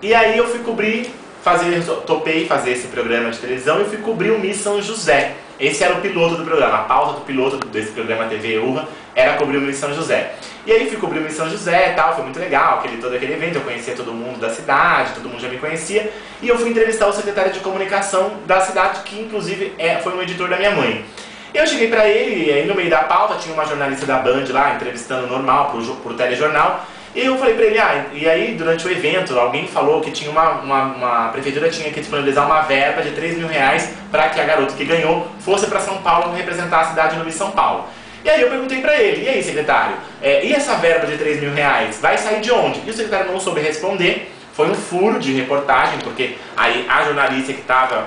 E aí eu fui cobrir, topei fazer esse programa de televisão e fui cobrir o Miss São José. Esse era o piloto do programa, a pauta do piloto desse programa TV Urra era cobrir o Miss São José. E aí fui cobrir o Miss São José e tal, foi muito legal, todo aquele evento, eu conhecia todo mundo da cidade, todo mundo já me conhecia. E eu fui entrevistar o secretário de comunicação da cidade, que inclusive foi um editor da minha mãe. E eu cheguei pra ele, e aí no meio da pauta tinha uma jornalista da Band lá, entrevistando normal pro telejornal. E eu falei pra ele, e aí durante o evento alguém falou que tinha a prefeitura tinha que disponibilizar uma verba de 3 mil reais para que a garota que ganhou fosse para São Paulo representar a cidade no Miss São Paulo. E aí eu perguntei pra ele, e aí secretário, e essa verba de 3 mil reais vai sair de onde? E o secretário não soube responder, foi um furo de reportagem, porque aí a jornalista que estava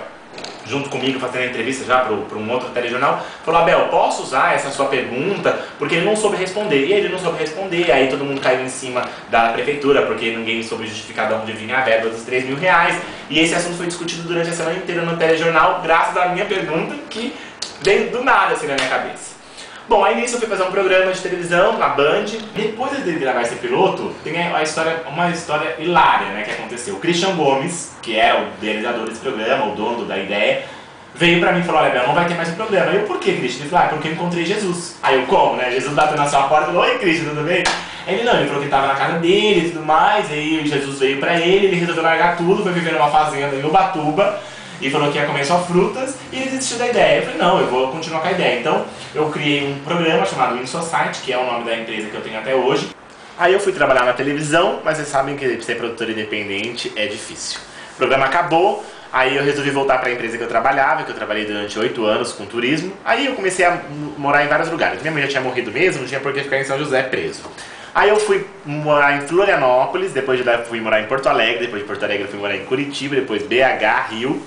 junto comigo fazendo a entrevista já para um outro telejornal, falou, Abel, posso usar essa sua pergunta? Porque ele não soube responder. E ele não soube responder, aí todo mundo caiu em cima da prefeitura, porque ninguém soube justificar de onde vinha a verba dos 3 mil reais. E esse assunto foi discutido durante a semana inteira no telejornal, graças à minha pergunta, que veio do nada assim na minha cabeça. Bom, aí nisso eu fui fazer um programa de televisão na Band. Depois de gravar esse piloto, tem uma história hilária, né, que aconteceu. O Christian Gomes, que é o idealizador desse programa, o dono da ideia, veio pra mim e falou, olha, Bel, não vai ter mais um programa. Eu, por quê, Christian? Ele falou, porque eu encontrei Jesus. Aí eu, como, né? Jesus bateu na sua porta e falou, oi, Christian, tudo bem? Ele não, ele falou que estava na casa dele e tudo mais, aí Jesus veio pra ele resolveu largar tudo, foi viver numa fazenda em Ubatuba, e falou que ia comer só frutas, e ele desistiu da ideia. Eu falei, não, eu vou continuar com a ideia. Então, eu criei um programa chamado In Society, que é o nome da empresa que eu tenho até hoje. Aí eu fui trabalhar na televisão, mas vocês sabem que ser produtor independente é difícil. O programa acabou, aí eu resolvi voltar para a empresa que eu trabalhava, que eu trabalhei durante 8 anos com turismo. Aí eu comecei a morar em vários lugares. Minha mãe já tinha morrido mesmo, não tinha por que ficar em São José preso. Aí eu fui morar em Florianópolis, depois de lá fui morar em Porto Alegre, depois de Porto Alegre eu fui morar em Curitiba, depois BH, Rio.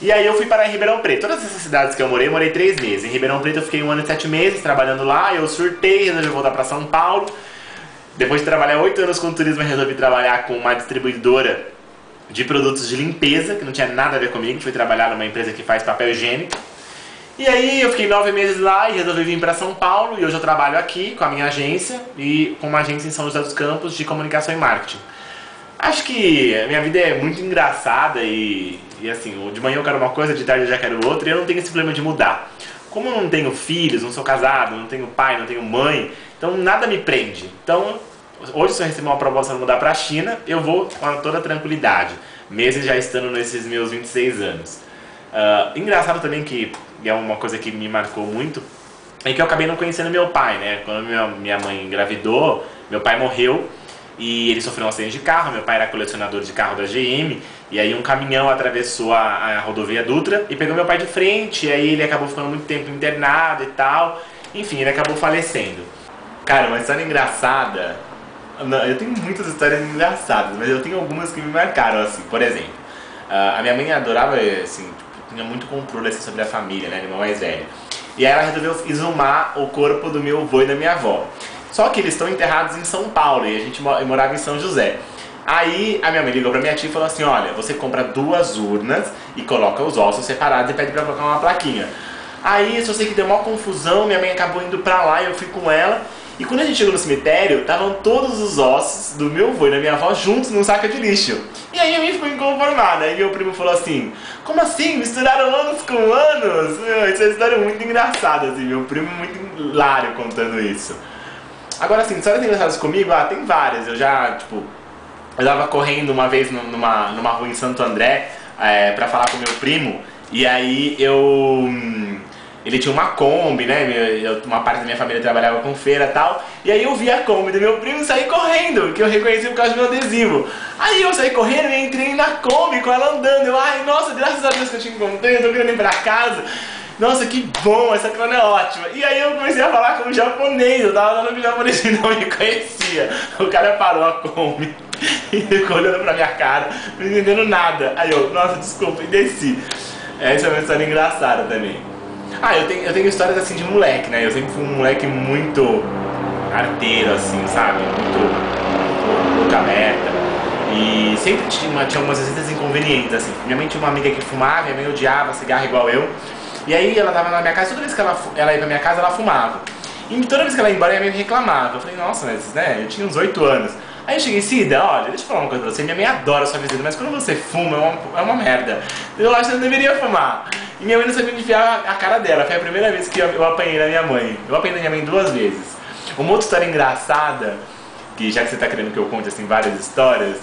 E aí eu fui parar em Ribeirão Preto. Todas essas cidades que eu morei 3 meses. Em Ribeirão Preto eu fiquei 1 ano e 7 meses trabalhando lá, eu surtei, resolvi voltar para São Paulo. Depois de trabalhar 8 anos com turismo, eu resolvi trabalhar com uma distribuidora de produtos de limpeza, que não tinha nada a ver comigo. Fui trabalhar numa empresa que faz papel higiênico. E aí eu fiquei 9 meses lá e resolvi vir para São Paulo. E hoje eu trabalho aqui com a minha agência e com uma agência em São José dos Campos de comunicação e marketing. Acho que a minha vida é muito engraçada e assim, de manhã eu quero uma coisa, de tarde eu já quero outra, e eu não tenho esse problema de mudar. Como eu não tenho filhos, não sou casado, não tenho pai, não tenho mãe, então nada me prende. Então, hoje se eu receber uma proposta de mudar para a China, eu vou com toda tranquilidade, mesmo já estando nesses meus 26 anos. Engraçado também que é uma coisa que me marcou muito, é que eu acabei não conhecendo meu pai, né? Quando minha mãe engravidou, meu pai morreu, e ele sofreu um acidente de carro. Meu pai era colecionador de carro da GM, e aí um caminhão atravessou a rodovia Dutra e pegou meu pai de frente, e aí ele acabou ficando muito tempo internado e tal. Enfim, ele acabou falecendo. Cara, uma história engraçada... Não, eu tenho muitas histórias engraçadas, mas eu tenho algumas que me marcaram, assim. Por exemplo, a minha mãe adorava, assim, tipo, tinha muito controle assim, sobre a família, né, a irmã mais velha. E aí ela resolveu exumar o corpo do meu avô e da minha avó. Só que eles estão enterrados em São Paulo e a gente morava em São José. Aí a minha mãe ligou pra minha tia e falou assim, olha, você compra 2 urnas e coloca os ossos separados e pede pra colocar uma plaquinha. Aí eu só sei que deu uma confusão, minha mãe acabou indo pra lá e eu fui com ela. E quando a gente chegou no cemitério, estavam todos os ossos do meu avô e da minha avó juntos num saco de lixo. E aí a mãe ficou inconformada. Aí meu primo falou assim, como assim? Misturaram anos com anos? Isso é uma história muito engraçada, assim, meu primo é muito hilário contando isso. Agora assim, histórias engraçadas comigo, tem várias. Eu já, tipo, eu tava correndo uma vez numa rua em Santo André pra falar com meu primo. E aí ele tinha uma Kombi, né? Uma parte da minha família trabalhava com feira e tal. E aí eu vi a Kombi do meu primo e saí correndo, que eu reconheci por causa do meu adesivo. Aí eu saí correndo e entrei na Kombi com ela andando. Eu, ai, nossa, graças a Deus que eu te encontrei, eu tô querendo ir pra casa. Nossa, que bom, essa carona é ótima. E aí eu comecei a falar com o japonês, eu tava falando com o japonês que não me conhecia. O cara parou a Kombi e ficou olhando pra minha cara, não entendendo nada. Aí eu, nossa, desculpa, e desci. Essa é uma história engraçada também. Eu tenho histórias assim de moleque, né? Eu sempre fui um moleque muito arteiro, assim, sabe? Muito boca aberta. E sempre tinha algumas visitas inconvenientes, assim. Minha mãe tinha uma amiga que fumava, minha mãe odiava cigarro igual eu. E aí ela tava na minha casa, toda vez que ela ia pra minha casa, ela fumava. E toda vez que ela ia embora, minha mãe reclamava. Eu falei, nossa, mas, né, eu tinha uns 8 anos. Aí eu cheguei, Cida, olha, deixa eu falar uma coisa pra você, minha mãe adora sua visita, mas quando você fuma é uma merda. Eu acho que você não deveria fumar. E minha mãe não sabia onde enfiar a cara dela, foi a primeira vez que eu apanhei da minha mãe. Eu apanhei da minha mãe 2 vezes. Uma outra história engraçada, que já que você tá querendo que eu conte assim várias histórias,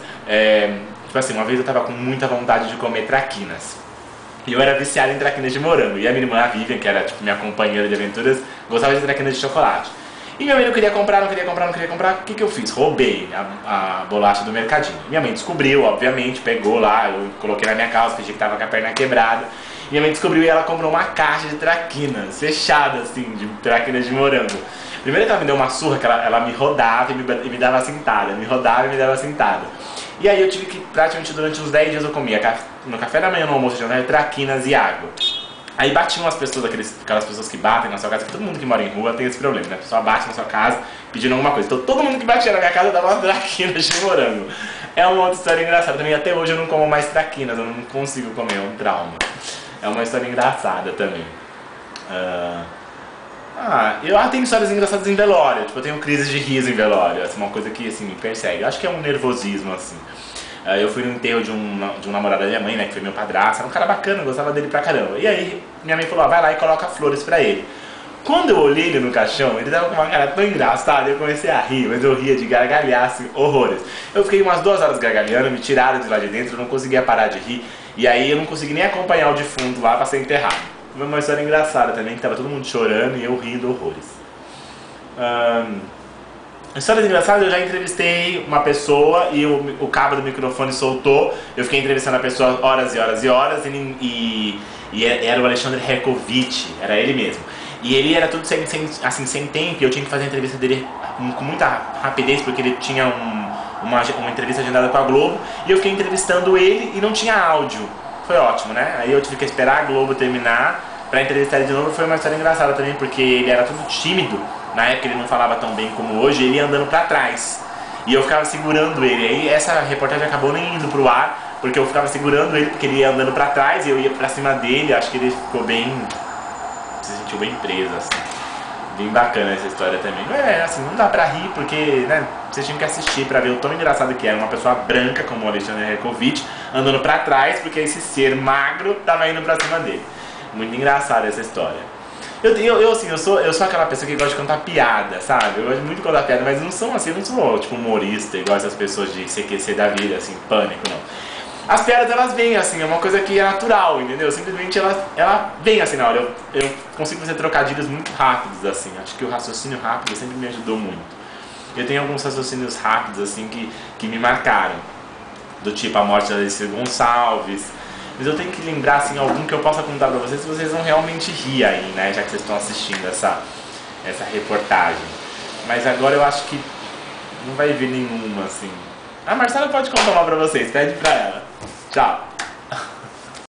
tipo assim, uma vez eu tava com muita vontade de comer traquinas. E eu era viciado em traquinas de morango. E a minha irmã, a Vivian, que era tipo minha companheira de aventuras, gostava de traquinas de chocolate. E minha mãe não queria comprar. O que eu fiz? Roubei a bolacha do mercadinho. Minha mãe descobriu, obviamente, pegou lá, eu coloquei na minha calça, fingi que tava com a perna quebrada. Minha mãe descobriu e ela comprou uma caixa de traquinas, fechada assim, de traquinas de morango. Primeiro que ela me deu uma surra, que ela me rodava e me dava sentada, me rodava e me dava sentada. E aí eu tive que, praticamente durante uns 10 dias eu comia no café da manhã, no almoço, jantar, traquinas e água. Aí batiam as pessoas, aquelas pessoas que batem na sua casa, que todo mundo que mora em rua tem esse problema, né? A pessoa bate na sua casa pedindo alguma coisa. Então todo mundo que batia na minha casa dava uma traquinas de morango. É uma outra história engraçada também. Até hoje eu não como mais traquinas, eu não consigo comer, é um trauma. É uma história engraçada também. Eu tenho histórias engraçadas em velório. Tipo, eu tenho crises de riso em velório. Essa é uma coisa que assim, me persegue. Eu acho que é um nervosismo, assim. Eu fui no enterro de um namorado da minha mãe, né, que foi meu padrasto, era um cara bacana, eu gostava dele pra caramba. E aí minha mãe falou, vai lá e coloca flores pra ele. Quando eu olhei ele no caixão, ele tava com uma cara tão engraçada, eu comecei a rir, mas eu ria de gargalhar, assim, horrores. Eu fiquei umas 2 horas gargalhando, me tiraram de lá de dentro, eu não conseguia parar de rir, e aí eu não consegui nem acompanhar o defunto lá pra ser enterrado. Foi uma história engraçada também, que tava todo mundo chorando e eu rindo horrores. Histórias engraçadas, eu já entrevistei uma pessoa e o cabo do microfone soltou. Eu fiquei entrevistando a pessoa horas e horas e horas e era o Alexandre Herkovich, era ele mesmo. E ele era tudo sem tempo e eu tinha que fazer a entrevista dele com muita rapidez porque ele tinha uma entrevista agendada com a Globo e eu fiquei entrevistando ele e não tinha áudio. Foi ótimo, né? Aí eu tive que esperar a Globo terminar pra entrevistar ele de novo. Foi uma história engraçada também porque ele era tudo tímido. Na época ele não falava tão bem como hoje, ele ia andando pra trás. E eu ficava segurando ele. Aí essa reportagem acabou nem indo pro ar, porque eu ficava segurando ele, porque ele ia andando pra trás e eu ia pra cima dele. Acho que ele ficou bem... se sentiu bem preso, assim. Bem bacana essa história também. Assim, não dá pra rir, porque, né, vocês tinham que assistir pra ver o tão engraçado que era. Uma pessoa branca, como o Alexandre Herkovich, andando pra trás, porque esse ser magro tava indo pra cima dele. Muito engraçada essa história. Eu sou aquela pessoa que gosta de contar piada, sabe? Eu gosto muito de contar piada, mas não sou assim, eu não sou tipo humorista, igual essas pessoas de CQC da vida, assim, pânico, não. As piadas, elas vêm assim, é uma coisa que é natural, entendeu? Simplesmente ela vem assim na hora. Eu consigo fazer trocadilhos muito rápidos, assim. Acho que o raciocínio rápido sempre me ajudou muito. Eu tenho alguns raciocínios rápidos, assim, que me marcaram. Do tipo a morte da Alice Gonçalves. Mas eu tenho que lembrar, assim, algum que eu possa contar pra vocês, se vocês vão realmente rir aí, né? Já que vocês estão assistindo essa reportagem. Mas agora eu acho que não vai vir nenhuma, assim. A Marcela pode contar uma pra vocês, pede pra ela. Tchau.